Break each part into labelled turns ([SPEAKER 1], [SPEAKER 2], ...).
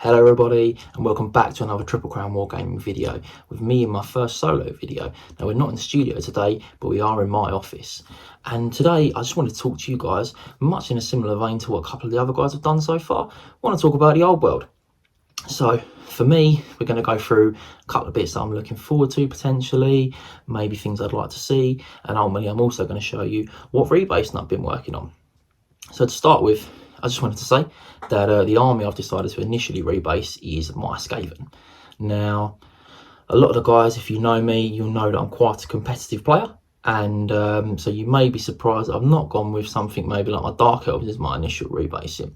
[SPEAKER 1] Hello everybody and welcome back to another Triple Crown Wargaming video with me in my first solo video. Now we're not in the studio today, but we are in my office. And today I just want to talk to you guys, much in a similar vein to what a couple of the other guys have done so far. I want to talk about the old world. So for me, we're going to go through a couple of bits that I'm looking forward to potentially, maybe things I'd like to see, and ultimately I'm also going to show you what rebasing I've been working on. So to start with, I just wanted to say that the army I've decided to initially rebase is my Skaven. Now, a lot of the guys, if you know me, you'll know that I'm quite a competitive player, and so you may be surprised I've not gone with something maybe like my Dark Elves as my initial rebasing.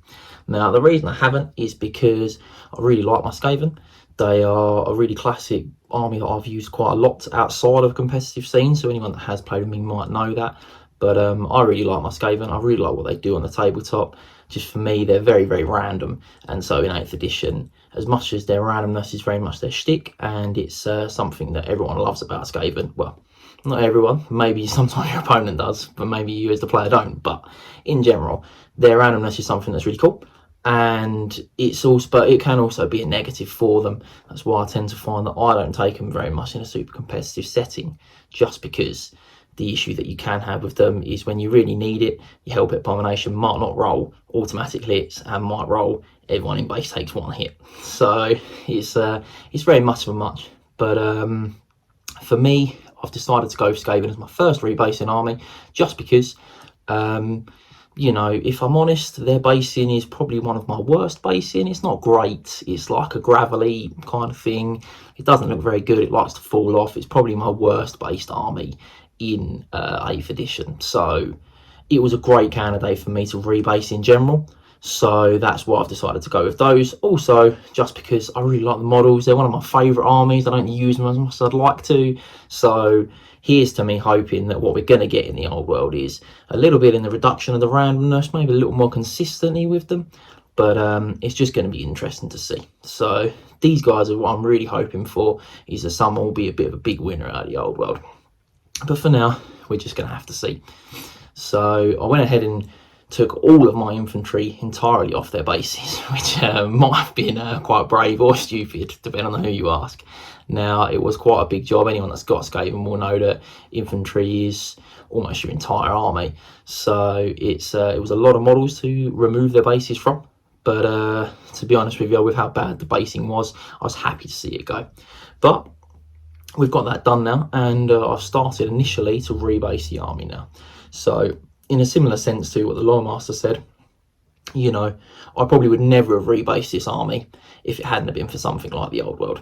[SPEAKER 1] Now, the reason I haven't is because I really like my Skaven. They are a really classic army that I've used quite a lot outside of competitive scenes, so anyone that has played with me might know that. But I really like my Skaven. I really like what they do on the tabletop. Just for me, they're very, very random. And so in 8th edition, as much as their randomness is very much their shtick, and it's something that everyone loves about Skaven. Well, not everyone. Maybe sometimes your opponent does, but maybe you as the player don't. But in general, their randomness is something that's really cool. And it's also, but it can also be a negative for them. That's why I tend to find that I don't take them very much in a super competitive setting, just because the issue that you can have with them is when you really need it, your Hellpit Abomination might not roll automatic hits and might roll everyone in base takes one hit. So it's very much of a much. But for me, I've decided to go for Skaven as my first rebasing army, just because you know, if I'm honest, their basing is probably one of my worst basing. It's not great. It's like a gravelly kind of thing. It doesn't look very good. It likes to fall off. It's probably my worst based army in 8th edition. So it was a great candidate for me to rebase in general. So that's why I've decided to go with those. Also, just because I really like the models. They're one of my favourite armies. I don't use them as much as I'd like to. So here's to me hoping that what we're going to get in the old world is a little bit in the reduction of the randomness, maybe a little more consistency with them. But it's just going to be interesting to see. So these guys are what I'm really hoping for, is that someone will be a bit of a big winner out of the old world. But for now, we're just going to have to see. So I went ahead and took all of my infantry entirely off their bases, which might have been quite brave or stupid, depending on who you ask. Now, it was quite a big job. Anyone that's got Skaven will know that infantry is almost your entire army. So it was a lot of models to remove their bases from. But to be honest with you, with how bad the basing was, I was happy to see it go. But we've got that done now, and I've started initially to rebase the army now. So in a similar sense to what the Loremaster said, you know, I probably would never have rebased this army if it hadn't been for something like the old world.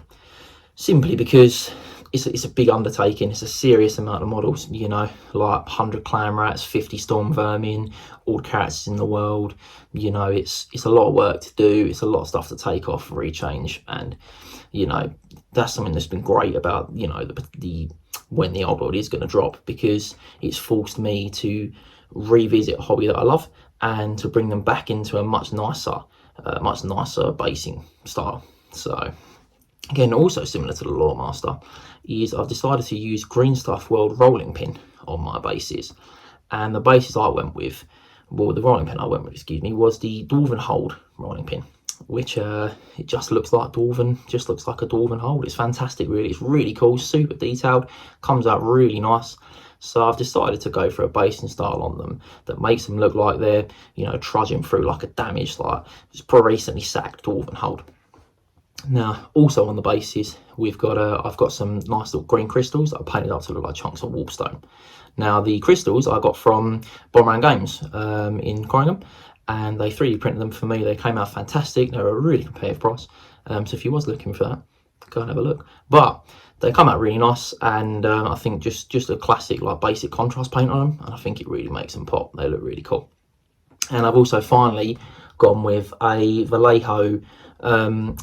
[SPEAKER 1] Simply because it's a big undertaking. It's a serious amount of models, you know, like 100 clan rats, 50 storm vermin, all the characters in the world. You know, it's a lot of work to do. It's a lot of stuff to take off, rechange, and you know, that's something that's been great about, you know, the when the old world is going to drop, because it's forced me to revisit a hobby that I love and to bring them back into a much nicer basing style. So again, also similar to the Loremaster, is I've decided to use Green Stuff World rolling pin on my bases, and the bases I went with, well, the rolling pin I went with, excuse me, was the Dwarven Hold rolling pin, which it just looks like Dwarven, just looks like a Dwarven Hold. It's fantastic, really. It's really cool, super detailed, comes out really nice. So I've decided to go for a basing style on them that makes them look like they're, you know, trudging through like a damaged, like it's probably recently sacked Dwarven Hold. Now, also on the bases, we've got I've got some nice little green crystals that I painted up to look like chunks of warpstone. Now, the crystals I got from Bomberang Games in Corringham, and they 3D printed them for me. They came out fantastic. They were a really competitive price. So if you was looking for that, go and have a look. But they come out really nice, and I think just a classic like basic contrast paint on them, and I think it really makes them pop. They look really cool. And I've also finally gone with a Vallejo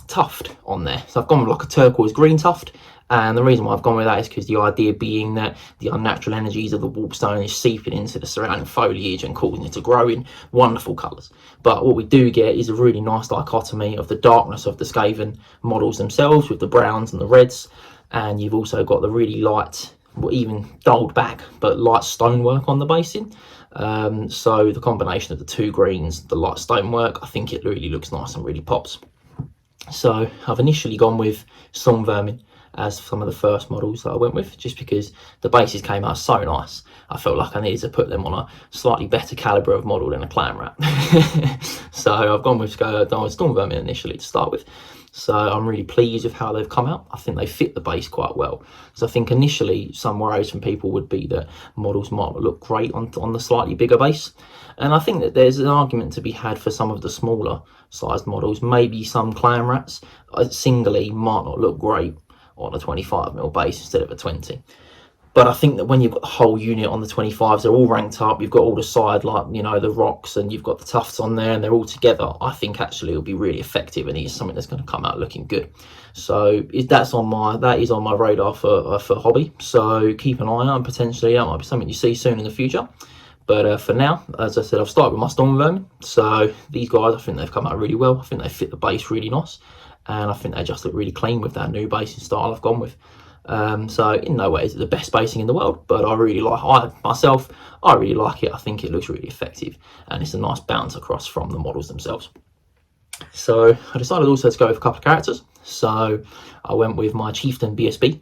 [SPEAKER 1] tuft on there. So I've gone with like a turquoise green tuft, and the reason why I've gone with that is because the idea being that the unnatural energies of the warpstone is seeping into the surrounding foliage and causing it to grow in wonderful colours. But what we do get is a really nice dichotomy of the darkness of the Skaven models themselves with the browns and the reds, and you've also got the really light, well, even dulled back, but light stonework on the basing. So the combination of the two greens, the light stonework, I think it really looks nice and really pops. So I've initially gone with Storm Vermin as some of the first models that I went with, just because the bases came out so nice. I felt like I needed to put them on a slightly better calibre of model than a clan rat. So I've gone with Storm Vermin initially to start with. So I'm really pleased with how they've come out. I think they fit the base quite well. So I think initially some worries from people would be that models might not look great on the slightly bigger base. And I think that there's an argument to be had for some of the smaller sized models. Maybe some clan rats singly might not look great on a 25mm base instead of a 20. But I think that when you've got the whole unit on the 25s, they're all ranked up, you've got all the side, like, you know, the rocks, and you've got the tufts on there, and they're all together, I think actually it'll be really effective, and it's something that's going to come out looking good. So that is on my radar for hobby. So keep an eye out, and potentially that might be something you see soon in the future. But for now, as I said, I've started with my Storm Vermin. So these guys, I think they've come out really well. I think they fit the base really nice, and I think they just look really clean with that new basing style I've gone with. So in no way is it the best basing in the world, but I really like it. I think it looks really effective, and it's a nice bounce across from the models themselves. So I decided also to go with a couple of characters. So I went with my Chieftain BSB,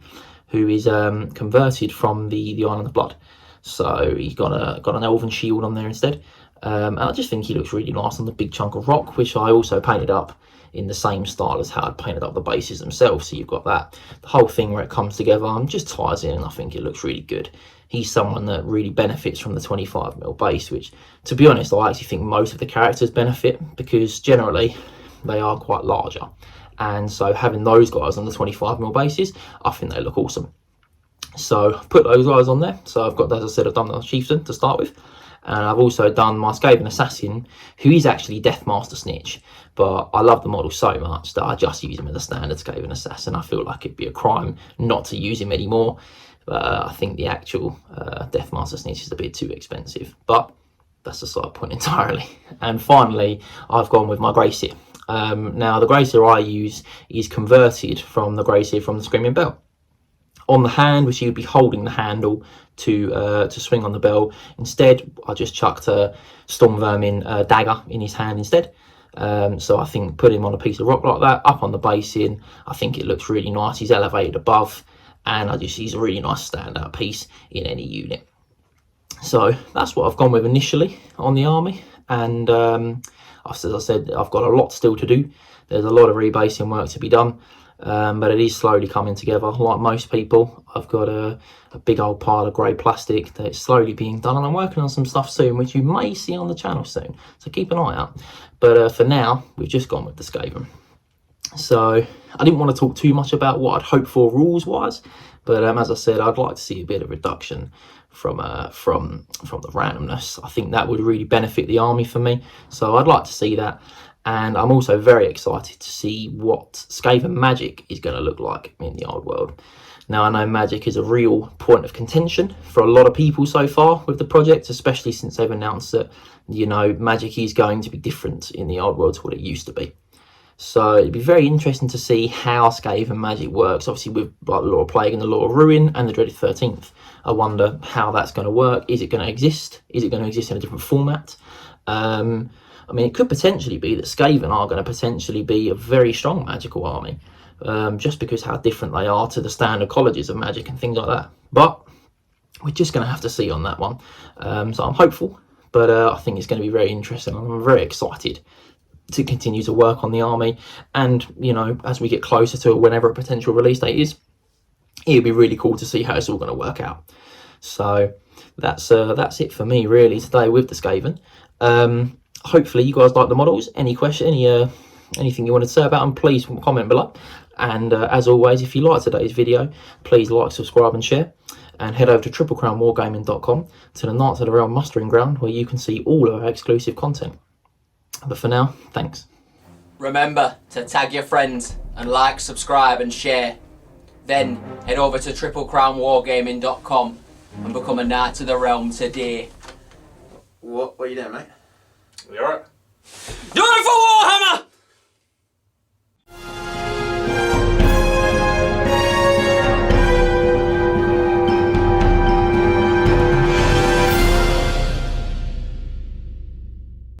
[SPEAKER 1] who is converted from the Island of Blood. So he's got an elven shield on there instead, and I just think he looks really nice on the big chunk of rock, which I also painted up in the same style as how I'd painted up the bases themselves. So you've got the whole thing where it comes together and just ties in, and I think it looks really good. He's someone that really benefits from the 25mm base, which, to be honest, I actually think most of the characters benefit, because generally they are quite larger, and so having those guys on the 25mm bases, I think they look awesome. So I've put those guys on there. So I've got, as I said, I've done the Chieftain to start with, and I've also done my Skaven Assassin, who is actually Deathmaster Snitch, but I love the model so much that I just use him as a standard Skaven Assassin. I feel like it'd be a crime not to use him anymore. I think the actual Deathmaster Snitch is a bit too expensive, but that's a side point entirely. And finally, I've gone with my Gracie. Now the Gracie I use is converted from the Gracie from the Screaming Bell. On the hand, which you'd be holding the handle to swing on the bell, instead I just chucked a Storm Vermin dagger in his hand instead. So I think put him on a piece of rock like that, up on the basing, I think it looks really nice. He's elevated above, and he's a really nice standout piece in any unit. So that's what I've gone with initially on the army, and as I said, I've got a lot still to do. There's a lot of rebasing work to be done. But it is slowly coming together. Like most people, I've got a big old pile of grey plastic that's slowly being done, and I'm working on some stuff soon, which you may see on the channel soon, so keep an eye out. But for now, we've just gone with the Skaven. So I didn't want to talk too much about what I'd hope for rules wise, but as I said, I'd like to see a bit of reduction from the randomness. I think that would really benefit the army for me, so I'd like to see that. And I'm also very excited to see what Skaven magic is going to look like in the old world. Now, I know magic is a real point of contention for a lot of people so far with the project, especially since they've announced that, you know, magic is going to be different in the old world to what it used to be. So it'd be very interesting to see how Skaven magic works, obviously with like the Law of Plague and the Law of Ruin and the Dreaded 13th. I wonder how that's going to work. Is it going to exist? Is it going to exist in a different format? I mean, it could potentially be that Skaven are going to potentially be a very strong magical army, just because how different they are to the standard colleges of magic and things like that. But we're just going to have to see on that one. So I'm hopeful, but I think it's going to be very interesting. I'm very excited to continue to work on the army, and you know, as we get closer to whenever a potential release date is, it'll be really cool to see how it's all going to work out. So that's it for me really today with the Skaven. Hopefully you guys like the models. Any question, anything you want to say about them, please comment below. And as always, if you like today's video, please like, subscribe and share, and head over to triplecrownwargaming.com to the Knights of the Realm mustering ground, where you can see all of our exclusive content. But for now, thanks.
[SPEAKER 2] Remember to tag your friends and like, subscribe and share. Then head over to triplecrownwargaming.com and become a Knight of the Realm today.
[SPEAKER 3] What are you doing, mate?
[SPEAKER 2] You alright? Doing it for Warhammer!